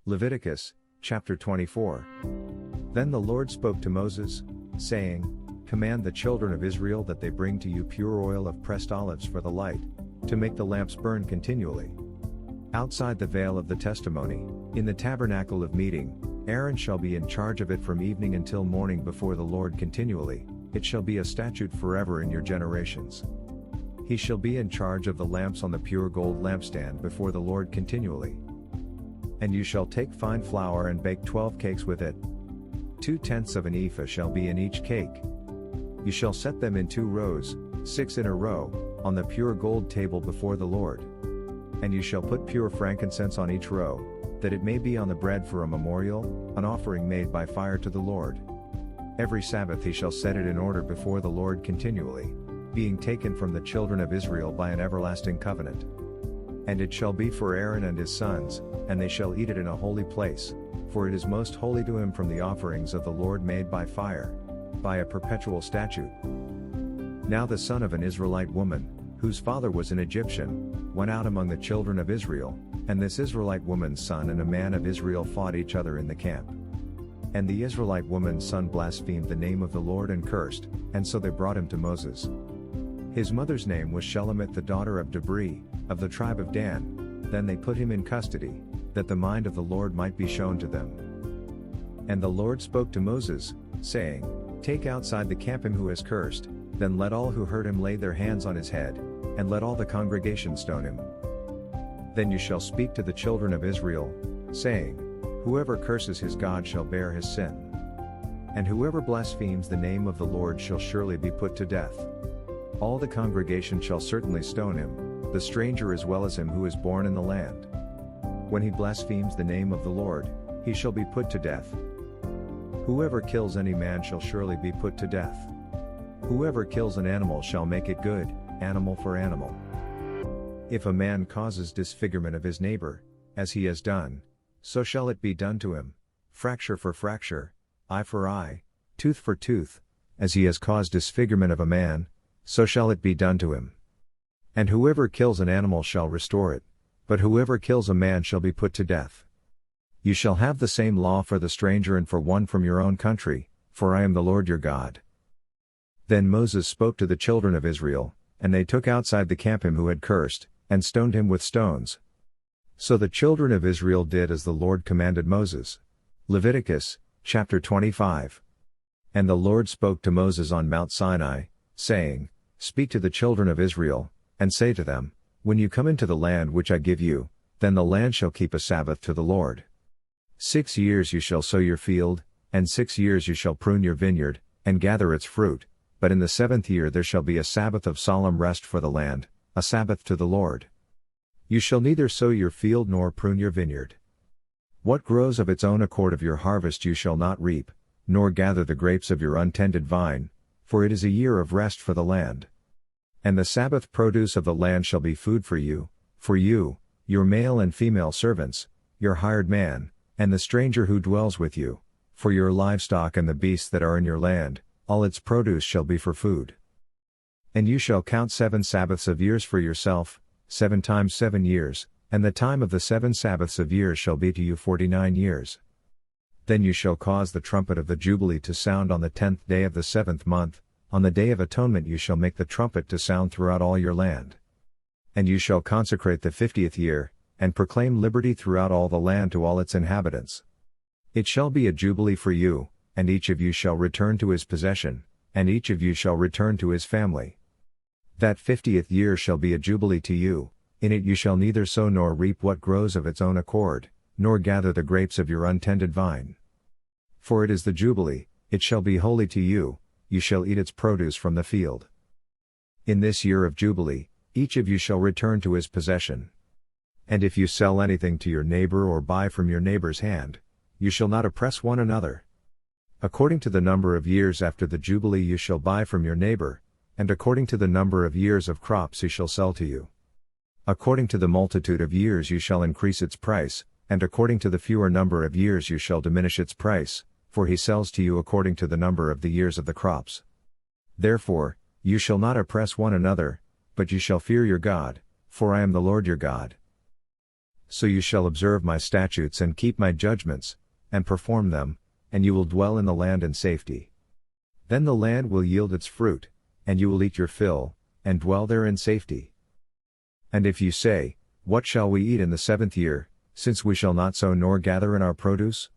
Leviticus, chapter 24. Then the Lord spoke to Moses, saying, Command the children of Israel that they bring to you pure oil of pressed olives for the light, to make the lamps burn continually. Outside the veil of the testimony, in the tabernacle of meeting, Aaron shall be in charge of it from evening until morning before the Lord continually. It shall be a statute forever in your generations. He shall be in charge of the lamps on the pure gold lampstand before the Lord continually. And you shall take fine flour and bake 12 cakes with it. 2/10 of an ephah shall be in each cake. You shall set them in 2 rows, 6 in a row, on the pure gold table before the Lord. And you shall put pure frankincense on each row, that it may be on the bread for a memorial, an offering made by fire to the Lord. Every Sabbath he shall set it in order before the Lord continually, being taken from the children of Israel by an everlasting covenant. And it shall be for Aaron and his sons, and they shall eat it in a holy place, for it is most holy to him from the offerings of the Lord made by fire, by a perpetual statute. Now the son of an Israelite woman, whose father was an Egyptian, went out among the children of Israel, and this Israelite woman's son and a man of Israel fought each other in the camp. And the Israelite woman's son blasphemed the name of the Lord and cursed, and so they brought him to Moses. His mother's name was Shelomith the daughter of Debri, of the tribe of Dan. Then they put him in custody, that the mind of the Lord might be shown to them. And the Lord spoke to Moses, saying, Take outside the camp him who has cursed, then let all who heard him lay their hands on his head, and let all the congregation stone him. Then you shall speak to the children of Israel, saying, Whoever curses his God shall bear his sin. And whoever blasphemes the name of the Lord shall surely be put to death. All the congregation shall certainly stone him, the stranger as well as him who is born in the land. When he blasphemes the name of the Lord, he shall be put to death. Whoever kills any man shall surely be put to death. Whoever kills an animal shall make it good, animal for animal. If a man causes disfigurement of his neighbor, as he has done, so shall it be done to him, fracture for fracture, eye for eye, tooth for tooth, as he has caused disfigurement of a man, so shall it be done to him. And whoever kills an animal shall restore it, but whoever kills a man shall be put to death. You shall have the same law for the stranger and for one from your own country, for I am the Lord your God. Then Moses spoke to the children of Israel, and they took outside the camp him who had cursed, and stoned him with stones. So the children of Israel did as the Lord commanded Moses. Leviticus, chapter 25. And the Lord spoke to Moses on Mount Sinai, saying, Speak to the children of Israel, and say to them, When you come into the land which I give you, then the land shall keep a Sabbath to the Lord. 6 years you shall sow your field, and 6 years you shall prune your vineyard, and gather its fruit, but in the 7th year there shall be a Sabbath of solemn rest for the land, a Sabbath to the Lord. You shall neither sow your field nor prune your vineyard. What grows of its own accord of your harvest you shall not reap, nor gather the grapes of your untended vine, for it is a year of rest for the land. And the Sabbath produce of the land shall be food for you, your male and female servants, your hired man, and the stranger who dwells with you, for your livestock and the beasts that are in your land, all its produce shall be for food. And you shall count 7 Sabbaths of years for yourself, 7 times 7 years, and the time of the 7 Sabbaths of years shall be to you 49 years. Then you shall cause the trumpet of the Jubilee to sound on the 10th day of the 7th month, on the day of atonement you shall make the trumpet to sound throughout all your land. And you shall consecrate the 50th year, and proclaim liberty throughout all the land to all its inhabitants. It shall be a jubilee for you, and each of you shall return to his possession, and each of you shall return to his family. That 50th year shall be a jubilee to you, in it you shall neither sow nor reap what grows of its own accord, nor gather the grapes of your untended vine. For it is the jubilee, it shall be holy to you, you shall eat its produce from the field. In this year of jubilee, each of you shall return to his possession. And if you sell anything to your neighbor or buy from your neighbor's hand, you shall not oppress one another. According to the number of years after the jubilee you shall buy from your neighbor, and according to the number of years of crops he shall sell to you. According to the multitude of years you shall increase its price, and according to the fewer number of years you shall diminish its price, for he sells to you according to the number of the years of the crops. Therefore, you shall not oppress one another, but you shall fear your God, for I am the Lord your God. So you shall observe my statutes and keep my judgments, and perform them, and you will dwell in the land in safety. Then the land will yield its fruit, and you will eat your fill, and dwell there in safety. And if you say, What shall we eat in the 7th year, since we shall not sow nor gather in our produce?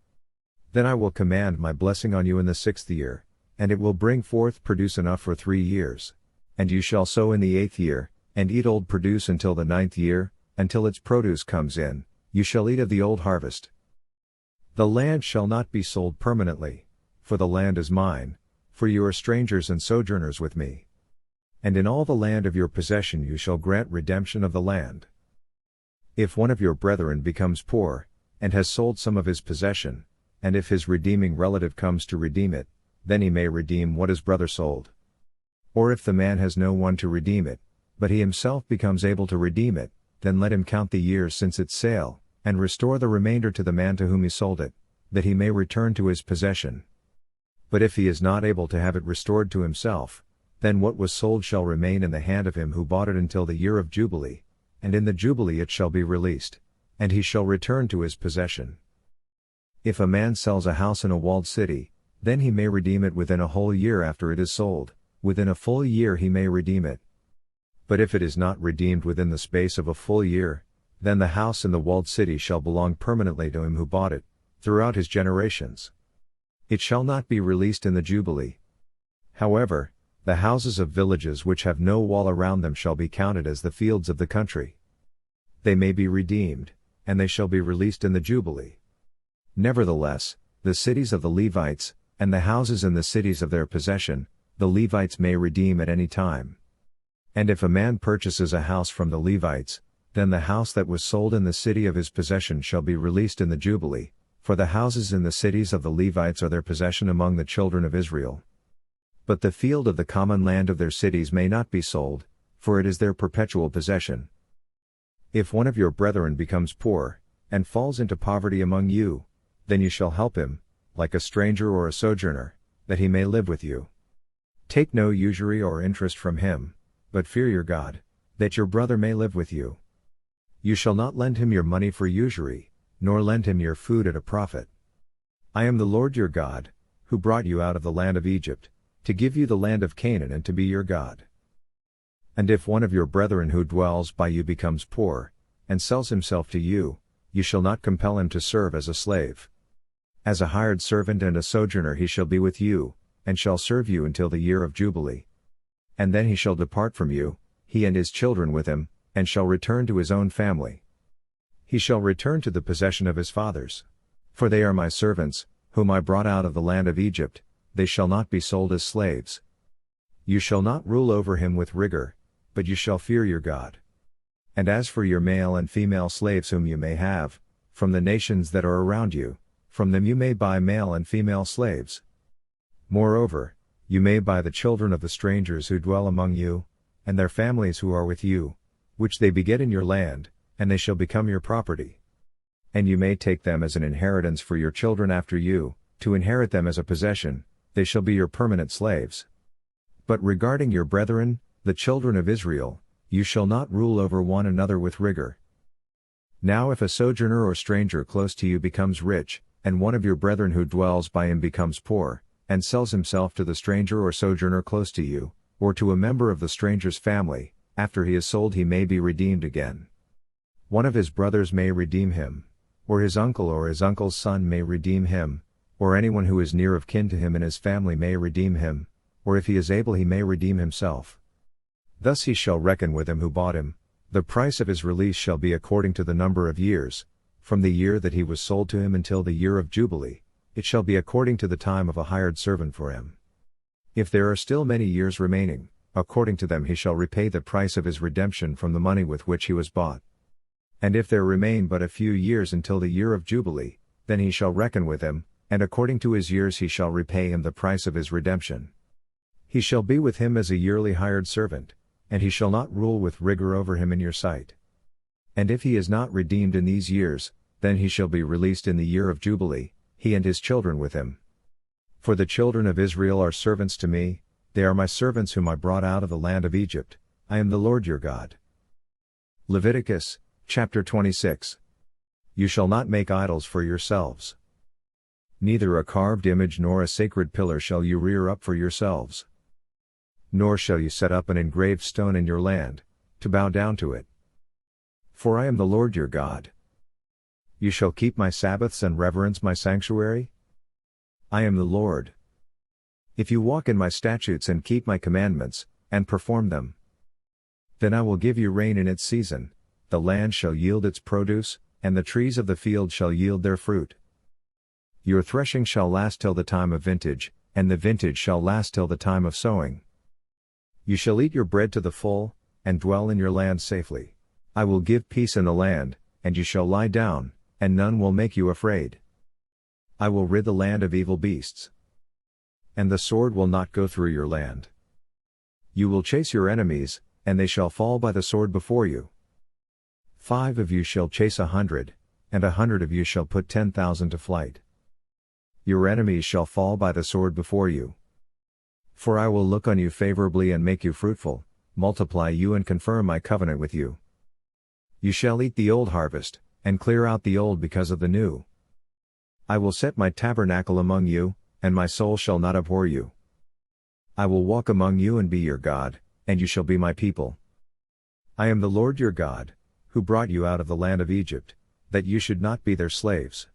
Then I will command my blessing on you in the 6th year, and it will bring forth produce enough for 3 years. And you shall sow in the 8th year, and eat old produce until the 9th year, until its produce comes in, you shall eat of the old harvest. The land shall not be sold permanently, for the land is mine, for you are strangers and sojourners with me. And in all the land of your possession you shall grant redemption of the land. If one of your brethren becomes poor, and has sold some of his possession, and if his redeeming relative comes to redeem it, then he may redeem what his brother sold. Or if the man has no one to redeem it, but he himself becomes able to redeem it, then let him count the years since its sale, and restore the remainder to the man to whom he sold it, that he may return to his possession. But if he is not able to have it restored to himself, then what was sold shall remain in the hand of him who bought it until the year of Jubilee, and in the Jubilee it shall be released, and he shall return to his possession. If a man sells a house in a walled city, then he may redeem it within a whole year after it is sold, within a full year he may redeem it. But if it is not redeemed within the space of a full year, then the house in the walled city shall belong permanently to him who bought it, throughout his generations. It shall not be released in the Jubilee. However, the houses of villages which have no wall around them shall be counted as the fields of the country. They may be redeemed, and they shall be released in the Jubilee. Nevertheless, the cities of the Levites, and the houses in the cities of their possession, the Levites may redeem at any time. And if a man purchases a house from the Levites, then the house that was sold in the city of his possession shall be released in the Jubilee, for the houses in the cities of the Levites are their possession among the children of Israel. But the field of the common land of their cities may not be sold, for it is their perpetual possession. If one of your brethren becomes poor, and falls into poverty among you, then you shall help him, like a stranger or a sojourner, that he may live with you. Take no usury or interest from him, but fear your God, that your brother may live with you. You shall not lend him your money for usury, nor lend him your food at a profit. I am the Lord your God, who brought you out of the land of Egypt, to give you the land of Canaan and to be your God. And if one of your brethren who dwells by you becomes poor, and sells himself to you, you shall not compel him to serve as a slave. As a hired servant and a sojourner he shall be with you, and shall serve you until the year of Jubilee. And then he shall depart from you, he and his children with him, and shall return to his own family. He shall return to the possession of his fathers. For they are my servants, whom I brought out of the land of Egypt, they shall not be sold as slaves. You shall not rule over him with rigor, but you shall fear your God. And as for your male and female slaves whom you may have, from the nations that are around you, from them you may buy male and female slaves. Moreover, you may buy the children of the strangers who dwell among you, and their families who are with you, which they beget in your land, and they shall become your property. And you may take them as an inheritance for your children after you, to inherit them as a possession, they shall be your permanent slaves. But regarding your brethren, the children of Israel, you shall not rule over one another with rigor. Now if a sojourner or stranger close to you becomes rich, and one of your brethren who dwells by him becomes poor, and sells himself to the stranger or sojourner close to you, or to a member of the stranger's family, after he is sold he may be redeemed again. One of his brothers may redeem him, or his uncle or his uncle's son may redeem him, or anyone who is near of kin to him and his family may redeem him, or if he is able he may redeem himself. Thus he shall reckon with him who bought him, the price of his release shall be according to the number of years, from the year that he was sold to him until the year of Jubilee, it shall be according to the time of a hired servant for him. If there are still many years remaining, according to them he shall repay the price of his redemption from the money with which he was bought. And if there remain but a few years until the year of Jubilee, then he shall reckon with him, and according to his years he shall repay him the price of his redemption. He shall be with him as a yearly hired servant, and he shall not rule with rigor over him in your sight. And if he is not redeemed in these years, then he shall be released in the year of Jubilee, he and his children with him. For the children of Israel are servants to me, they are my servants whom I brought out of the land of Egypt, I am the Lord your God. Leviticus, chapter 26. You shall not make idols for yourselves. Neither a carved image nor a sacred pillar shall you rear up for yourselves. Nor shall you set up an engraved stone in your land, to bow down to it. For I am the Lord your God. You shall keep my Sabbaths and reverence my sanctuary. I am the Lord. If you walk in my statutes and keep my commandments, and perform them, then I will give you rain in its season, the land shall yield its produce, and the trees of the field shall yield their fruit. Your threshing shall last till the time of vintage, and the vintage shall last till the time of sowing. You shall eat your bread to the full, and dwell in your land safely. I will give peace in the land, and you shall lie down, and none will make you afraid. I will rid the land of evil beasts. And the sword will not go through your land. You will chase your enemies, and they shall fall by the sword before you. 5 of you shall chase 100, and 100 of you shall put 10,000 to flight. Your enemies shall fall by the sword before you. For I will look on you favorably and make you fruitful, multiply you and confirm my covenant with you. You shall eat the old harvest, and clear out the old because of the new. I will set my tabernacle among you, and my soul shall not abhor you. I will walk among you and be your God, and you shall be my people. I am the Lord your God, who brought you out of the land of Egypt, that you should not be their slaves.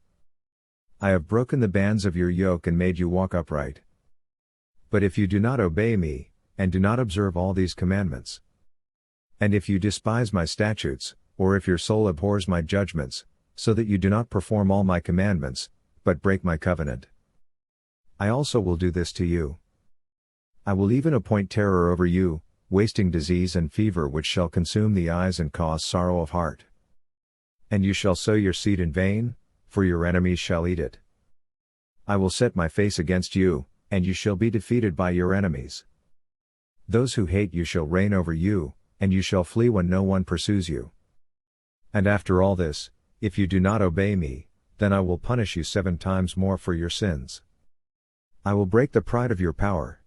I have broken the bands of your yoke and made you walk upright. But if you do not obey me, and do not observe all these commandments, and if you despise my statutes, or if your soul abhors my judgments, so that you do not perform all my commandments, but break my covenant, I also will do this to you. I will even appoint terror over you, wasting disease and fever which shall consume the eyes and cause sorrow of heart. And you shall sow your seed in vain, for your enemies shall eat it. I will set my face against you, and you shall be defeated by your enemies. Those who hate you shall reign over you, and you shall flee when no one pursues you. And after all this, if you do not obey me, then I will punish you 7 times more for your sins. I will break the pride of your power.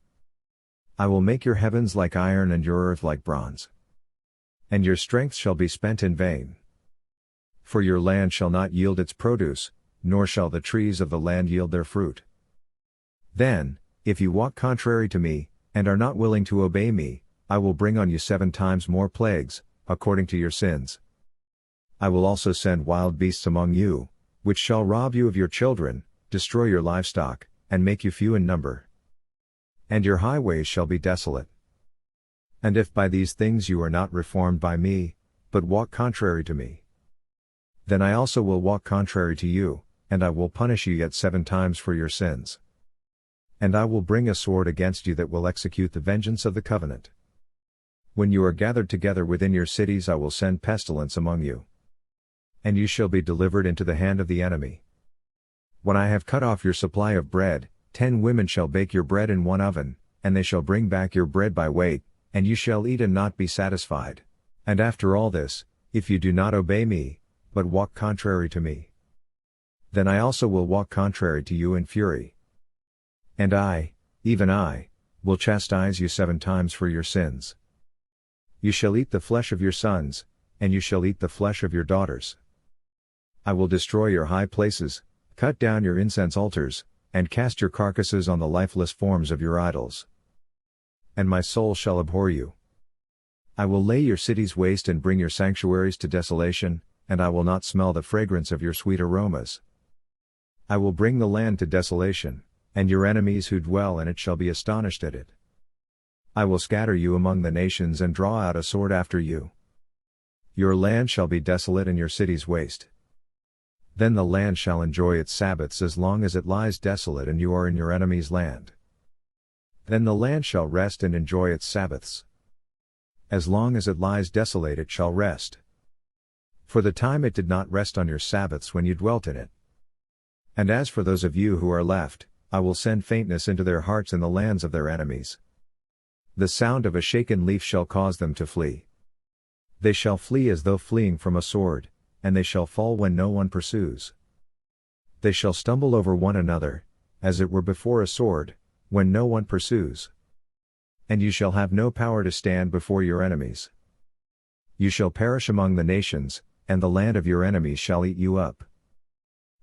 I will make your heavens like iron and your earth like bronze. And your strength shall be spent in vain. For your land shall not yield its produce, nor shall the trees of the land yield their fruit. Then, if you walk contrary to me, and are not willing to obey me, I will bring on you 7 times more plagues, according to your sins. I will also send wild beasts among you, which shall rob you of your children, destroy your livestock, and make you few in number. And your highways shall be desolate. And if by these things you are not reformed by me, but walk contrary to me, then I also will walk contrary to you, and I will punish you yet 7 times for your sins. And I will bring a sword against you that will execute the vengeance of the covenant. When you are gathered together within your cities, I will send pestilence among you. And you shall be delivered into the hand of the enemy. When I have cut off your supply of bread, 10 women shall bake your bread in one oven, and they shall bring back your bread by weight, and you shall eat and not be satisfied. And after all this, if you do not obey me, but walk contrary to me, then I also will walk contrary to you in fury. And I, even I, will chastise you 7 times for your sins. You shall eat the flesh of your sons, and you shall eat the flesh of your daughters. I will destroy your high places, cut down your incense altars, and cast your carcasses on the lifeless forms of your idols. And my soul shall abhor you. I will lay your cities waste and bring your sanctuaries to desolation, and I will not smell the fragrance of your sweet aromas. I will bring the land to desolation, and your enemies who dwell in it shall be astonished at it. I will scatter you among the nations and draw out a sword after you. Your land shall be desolate and your cities waste. Then the land shall enjoy its Sabbaths as long as it lies desolate and you are in your enemy's land. Then the land shall rest and enjoy its Sabbaths. As long as it lies desolate it shall rest. For the time it did not rest on your Sabbaths when you dwelt in it. And as for those of you who are left, I will send faintness into their hearts in the lands of their enemies. The sound of a shaken leaf shall cause them to flee. They shall flee as though fleeing from a sword, and they shall fall when no one pursues. They shall stumble over one another, as it were before a sword, when no one pursues. And you shall have no power to stand before your enemies. You shall perish among the nations, and the land of your enemies shall eat you up.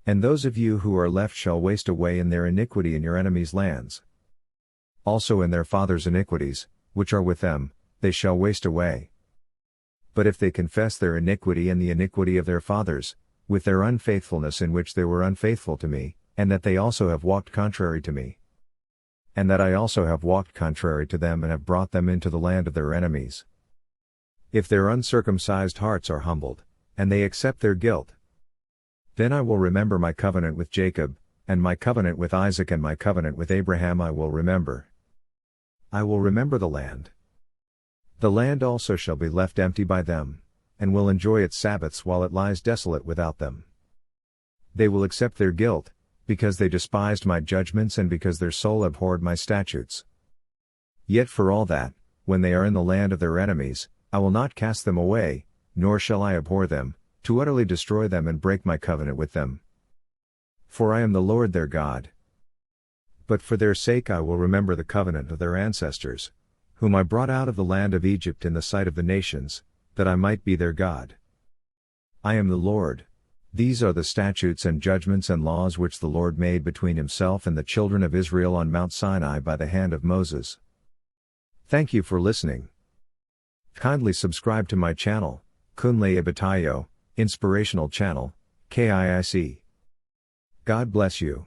And those of you who are left shall waste away in their iniquity in your enemies' lands. Also in their fathers' iniquities, which are with them, they shall waste away. But if they confess their iniquity and the iniquity of their fathers, with their unfaithfulness in which they were unfaithful to me, and that they also have walked contrary to me, and that I also have walked contrary to them and have brought them into the land of their enemies. If their uncircumcised hearts are humbled, and they accept their guilt, then I will remember my covenant with Jacob, and my covenant with Isaac and my covenant with Abraham I will remember. I will remember the land. The land also shall be left empty by them, and will enjoy its Sabbaths while it lies desolate without them. They will accept their guilt, because they despised my judgments and because their soul abhorred my statutes. Yet for all that, when they are in the land of their enemies, I will not cast them away, nor shall I abhor them, to utterly destroy them and break my covenant with them. For I am the Lord their God. But for their sake I will remember the covenant of their ancestors, whom I brought out of the land of Egypt in the sight of the nations, that I might be their God. I am the Lord. These are the statutes and judgments and laws which the Lord made between himself and the children of Israel on Mount Sinai by the hand of Moses. Thank you for listening. Kindly subscribe to my channel, KIIC Inspirational Channel, KIIC. God bless you.